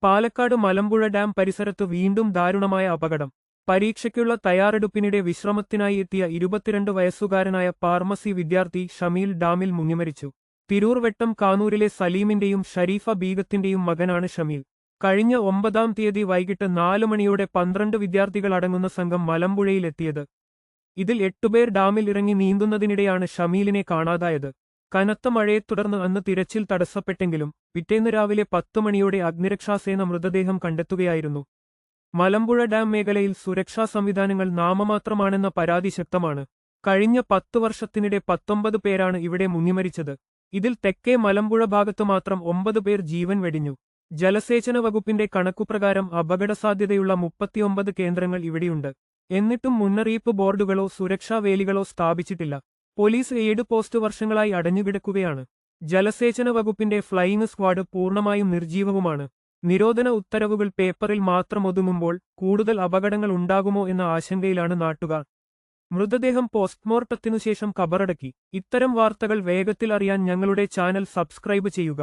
Palakkad Malampuzha dam പരിസരത്ത് വീണ്ടും ദാരുണമായ അപകടം. പരീക്ഷയ്ക്കുള്ള തയ്യാറെടുപ്പിനിടെ വിശ്രമത്തിനായി എത്തിയ 22 വയസ്സുകാരനായ ഫാർമസി വിദ്യാർത്ഥി ഷമീൽ ഡാമിൽ മുങ്ങിമരിച്ചു. തിരൂർ വെട്ടം കാനൂരിലെ സലീമിന്റെയും ഷരീഫ ബീഗത്തിന്റെയും മകനാണ് ഷമീൽ. കഴിഞ്ഞ 9-ാം തീയതി വൈകിട്ട് 4 മണിയോടെ 12 വിദ്യാർത്ഥികളടങ്ങുന്ന സംഘം മലമ്പുഴയിലെത്തിയത്. ഇതിൽ 8 പേർ ഡാമിൽ ഇറങ്ങി നീന്തുന്നതിനിടെയാണ് ഷമീലിനെ കാണാതായത്. കനത്ത മഴയെ തുടർന്ന് അന്ന് തിരച്ചിൽ തടസ്സപ്പെട്ടെങ്കിലും പിറ്റേന്ന് രാവിലെ 10 മണിയോടെ അഗ്നിരക്ഷാസേന മൃതദേഹം കണ്ടെത്തുകയായിരുന്നു. മലമ്പുഴ ഡാം മേഖലയിൽ സുരക്ഷാ സംവിധാനങ്ങൾ നാമമാത്രമാണെന്ന പരാതി ശക്തമാണ്. കഴിഞ്ഞ 10 വർഷത്തിനിടെ 19 പേരാണ് ഇവിടെ മുങ്ങിമരിച്ചത്. ഇതിൽ തെക്കേ മലമ്പുഴ ഭാഗത്തു മാത്രം 9 പേർ ജീവൻ വെടിഞ്ഞു. ജലസേചന വകുപ്പിന്റെ കണക്കുപ്രകാരം അപകടസാധ്യതയുള്ള 39 കേന്ദ്രങ്ങൾ ഇവിടെയുണ്ട്. എന്നിട്ടും മുന്നറിയിപ്പ് ബോർഡുകളോ സുരക്ഷാ വേലികളോ സ്ഥാപിച്ചിട്ടില്ല. പോലീസ് എയ്ഡ് പോസ്റ്റ് വർഷങ്ങളായി അടഞ്ഞുകിടക്കുകയാണ്. ജലസേചന വകുപ്പിന്റെ ഫ്ലൈയിങ് സ്ക്വാഡ് പൂർണ്ണമായും നിർജീവവുമാണ്. നിരോധന ഉത്തരവുകൾ പേപ്പറിൽ മാത്രം ഒതുങ്ങുമ്പോൾ കൂടുതൽ അപകടങ്ങൾ ഉണ്ടാകുമോ എന്ന ആശങ്കയിലാണ് നാട്ടുകാർ. മൃതദേഹം പോസ്റ്റ്മോർട്ടത്തിനുശേഷം കബറടക്കി. ഇത്തരം വാർത്തകൾ വേഗത്തിൽ അറിയാൻ ഞങ്ങളുടെ ചാനൽ സബ്സ്ക്രൈബ് ചെയ്യുക.